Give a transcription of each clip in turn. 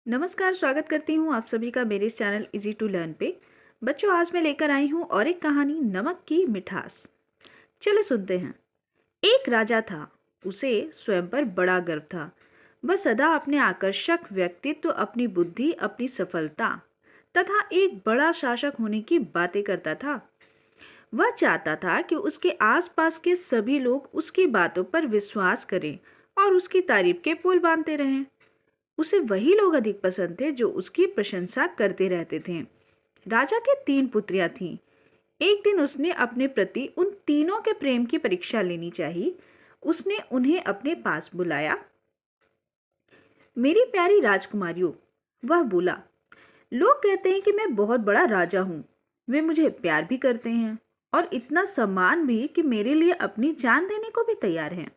नमस्कार, स्वागत करती हूँ आप सभी का मेरे इस चैनल इजी टू लर्न पे। बच्चों, आज मैं लेकर आई हूँ और एक कहानी, नमक की मिठास। चलो सुनते हैं। एक राजा था। उसे स्वयं पर बड़ा गर्व था। वह सदा अपने आकर्षक व्यक्तित्व, अपनी बुद्धि, अपनी सफलता तथा एक बड़ा शासक होने की बातें करता था। वह चाहता था कि उसके आसपास के सभी लोग उसकी बातों पर विश्वास करें और उसकी तारीफ के पुल बांधते रहें। उसे वही लोग अधिक पसंद थे जो उसकी प्रशंसा करते रहते थे। राजा के 3 पुत्रियां थीं। एक दिन उसने अपने प्रति उन तीनों के प्रेम की परीक्षा लेनी चाहिए। उसने उन्हें अपने पास बुलाया। मेरी प्यारी राजकुमारियों, वह बोला, लोग कहते हैं कि मैं बहुत बड़ा राजा हूँ। वे मुझे प्यार भी करते हैं और इतना सम्मान भी कि मेरे लिए अपनी जान देने को भी तैयार हैं।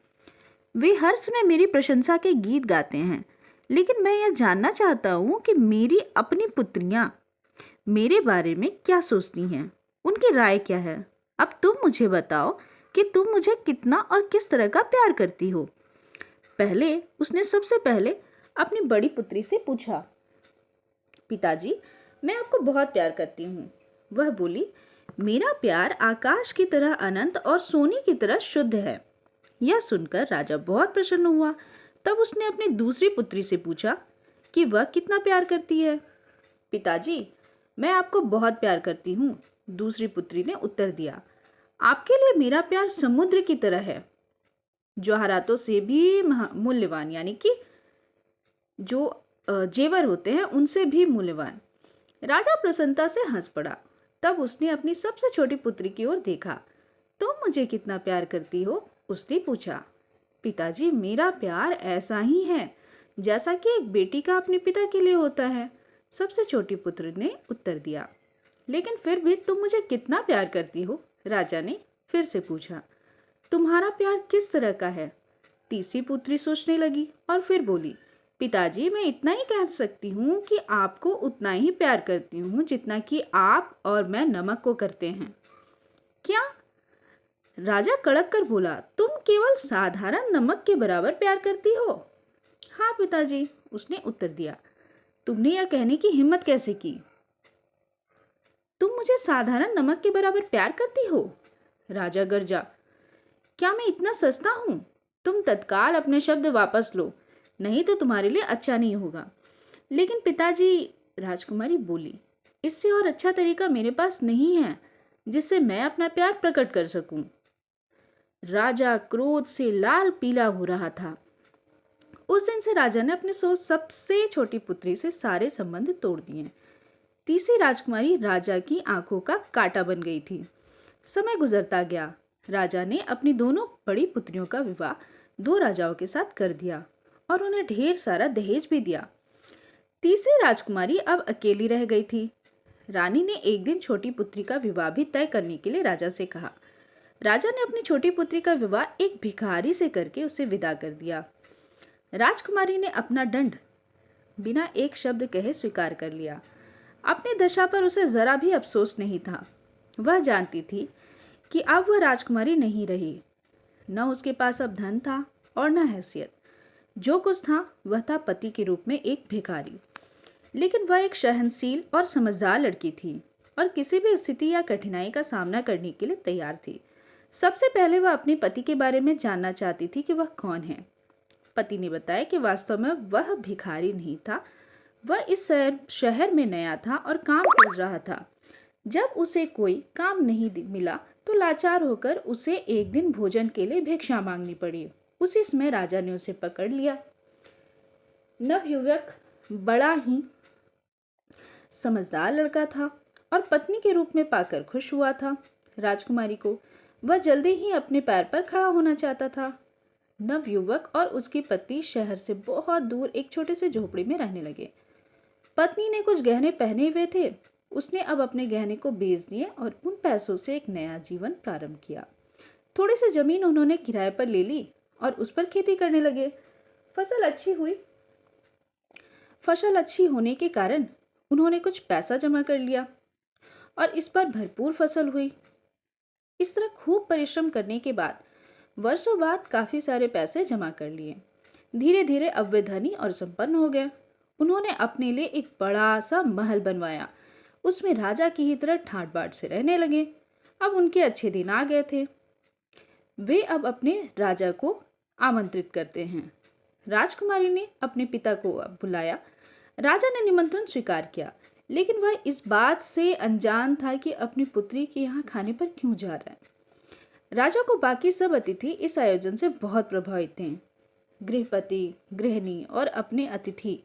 वे हर समय मेरी प्रशंसा के गीत गाते हैं। लेकिन मैं यह जानना चाहता हूँ कि मेरी अपनी पुत्रियाँ मेरे बारे में क्या सोचती हैं, उनकी राय क्या है। अब तुम मुझे बताओ कि तुम मुझे कितना और किस तरह का प्यार करती हो। उसने सबसे पहले अपनी बड़ी पुत्री से पूछा। पिताजी, मैं आपको बहुत प्यार करती हूँ, वह बोली। मेरा प्यार आकाश की तरह अनंत और सोने की तरह शुद्ध है। यह सुनकर राजा बहुत प्रसन्न हुआ। तब उसने अपनी दूसरी पुत्री से पूछा कि वह कितना प्यार करती है। पिताजी, मैं आपको बहुत प्यार करती हूँ, दूसरी पुत्री ने उत्तर दिया। आपके लिए मेरा प्यार समुद्र की तरह है, जवाहरातों से भी मूल्यवान, यानी कि जो जेवर होते हैं उनसे भी मूल्यवान। राजा प्रसन्नता से हंस पड़ा। तब उसने अपनी सबसे छोटी पुत्री की ओर देखा। तुम मुझे कितना प्यार करती हो, उसने पूछा। पिताजी, मेरा प्यार ऐसा ही है जैसा कि एक बेटी का अपने पिता के लिए होता है, सबसे छोटी पुत्र ने उत्तर दिया। लेकिन फिर भी तुम मुझे कितना प्यार करती हो, राजा ने फिर से पूछा। तुम्हारा प्यार किस तरह का है, तीसरी पुत्री सोचने लगी और फिर बोली। पिताजी, मैं इतना ही कह सकती हूँ कि आपको उतना ही प्यार करती हूँ जितना कि आप और मैं नमक को करते हैं। क्या? राजा कड़क कर बोला। तुम केवल साधारण नमक के बराबर प्यार करती हो? हाँ पिताजी, उसने उत्तर दिया। तुमने यह कहने की हिम्मत कैसे की? तुम मुझे साधारण नमक के बराबर प्यार करती हो? राजा गरजा। क्या मैं इतना सस्ता हूं? तुम तत्काल अपने शब्द वापस लो, नहीं तो तुम्हारे लिए अच्छा नहीं होगा। लेकिन पिताजी, राजकुमारी बोली, इससे और अच्छा तरीका मेरे पास नहीं है जिससे मैं अपना प्यार प्रकट कर सकूं। राजा क्रोध से लाल पीला हो रहा था। उस दिन से राजा ने अपने सबसे छोटी पुत्री से सारे संबंध तोड़ दिए। तीसरी राजकुमारी राजा की आंखों का कांटा बन गई थी। समय गुजरता गया। राजा ने अपनी दोनों बड़ी पुत्रियों का विवाह 2 राजाओं के साथ कर दिया और उन्हें ढेर सारा दहेज भी दिया। तीसरी राजकुमारी अब अकेली रह गई थी। रानी ने एक दिन छोटी पुत्री का विवाह भी तय करने के लिए राजा से कहा। राजा ने अपनी छोटी पुत्री का विवाह एक भिखारी से करके उसे विदा कर दिया। राजकुमारी ने अपना दंड बिना एक शब्द कहे स्वीकार कर लिया। अपनी दशा पर उसे जरा भी अफसोस नहीं था। वह जानती थी कि अब वह राजकुमारी नहीं रही। न उसके पास अब धन था और न हैसियत। जो कुछ था वह था पति के रूप में एक भिखारी। लेकिन वह एक सहनशील और समझदार लड़की थी और किसी भी स्थिति या कठिनाई का सामना करने के लिए तैयार थी। सबसे पहले वह अपने पति के बारे में जानना चाहती थी कि वह कौन है। पति ने बताया कि वास्तव में वह भिखारी नहीं था। वह इस शहर में नया था और काम खोज रहा था। जब उसे कोई काम नहीं मिला तो लाचार होकर उसे एक दिन भोजन के लिए भिक्षा मांगनी पड़ी। उसी समय राजा ने उसे पकड़ लिया। नवयुवक बड़ा ही समझदार लड़का था और पत्नी के रूप में पाकर खुश हुआ था। राजकुमारी को वह जल्दी ही अपने पैर पर खड़ा होना चाहता था। नवयुवक और उसकी पत्नी शहर से बहुत दूर एक छोटे से झोपड़ी में रहने लगे। पत्नी ने कुछ गहने पहने हुए थे। उसने अब अपने गहने को बेच दिए और उन पैसों से एक नया जीवन प्रारंभ किया। थोड़ी सी जमीन उन्होंने किराए पर ले ली और उस पर खेती करने लगे। फसल अच्छी हुई। फसल अच्छी होने के कारण उन्होंने कुछ पैसा जमा कर लिया और इस पर भरपूर फसल हुई। इस तरह खूब परिश्रम करने के बाद वर्षों बाद काफी सारे पैसे जमा कर लिए। धीरे धीरे अब वे धनी और संपन्न हो गए। उन्होंने अपने लिए एक बड़ा सा महल बनवाया। उसमें राजा की ही तरह ठाट बाट से रहने लगे। अब उनके अच्छे दिन आ गए थे। वे अब अपने राजा को आमंत्रित करते हैं। राजकुमारी ने अपने पिता को अब बुलाया। राजा ने निमंत्रण स्वीकार किया, लेकिन वह इस बात से अनजान था कि अपनी पुत्री के यहाँ खाने पर क्यों जा रहा है। राजा को बाकी सब अतिथि इस आयोजन से बहुत प्रभावित थे। गृहपति, गृहिणी और अपने अतिथि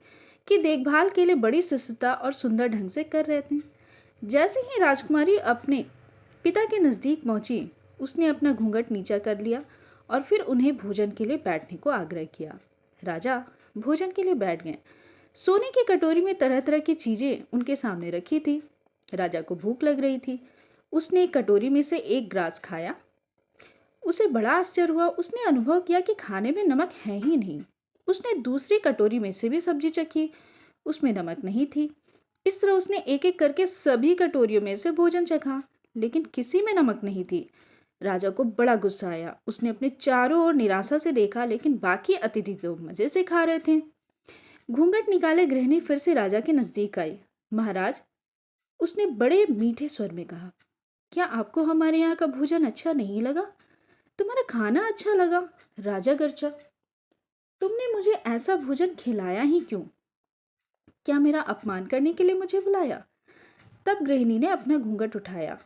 की देखभाल के लिए बड़ी शिष्टता और सुंदर ढंग से कर रहे थे। जैसे ही राजकुमारी अपने पिता के नज़दीक पहुंची, उसने अपना घूंघट नीचा कर लिया और फिर उन्हें भोजन के लिए बैठने को आग्रह किया। राजा भोजन के लिए बैठ गए। सोने की कटोरी में तरह तरह की चीज़ें उनके सामने रखी थी। राजा को भूख लग रही थी। उसने एक कटोरी में से एक ग्रास खाया। उसे बड़ा आश्चर्य हुआ। उसने अनुभव किया कि खाने में नमक है ही नहीं। उसने दूसरी कटोरी में से भी सब्जी चखी, उसमें नमक नहीं थी। इस तरह उसने एक एक करके सभी कटोरियों में से भोजन चखा, लेकिन किसी में नमक नहीं थी। राजा को बड़ा गुस्सा आया। उसने अपने चारों ओर निराशा से देखा, लेकिन बाकी अतिथि तो मजे से खा रहे थे। घूंघट निकाले गृहिणी फिर से राजा के नजदीक आई। महाराज, उसने बड़े मीठे स्वर में कहा, क्या आपको हमारे यहाँ का भोजन अच्छा नहीं लगा? तुम्हारा खाना अच्छा लगा? राजा गरजा, तुमने मुझे ऐसा भोजन खिलाया ही क्यों? क्या मेरा अपमान करने के लिए मुझे बुलाया? तब गृहिणी ने अपना घूंघट उठाया।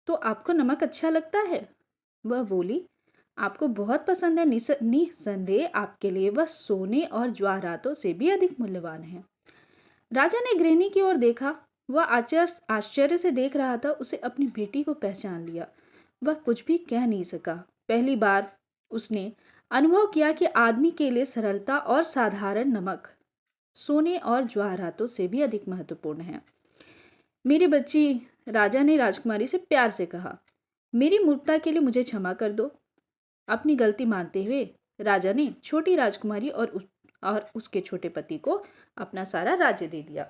तो आपको नमक अच्छा लगता है? वह बोली, आपको बहुत पसंद है। निसंदेह आपके लिए वह सोने और जवाहरातों से भी अधिक मूल्यवान है। राजा ने गृहिणी की ओर देखा। वह आश्चर्य से देख रहा था। उसे अपनी बेटी को पहचान लिया। वह कुछ भी कह नहीं सका। पहली बार उसने अनुभव किया कि आदमी के लिए सरलता और साधारण नमक सोने और जवाहरातों से भी अधिक महत्वपूर्ण है। मेरी बच्ची, राजा ने राजकुमारी से प्यार से कहा, मेरी मूर्खता के लिए मुझे क्षमा कर दो। अपनी गलती मानते हुए राजा ने छोटी राजकुमारी और उसके छोटे पति को अपना सारा राज्य दे दिया।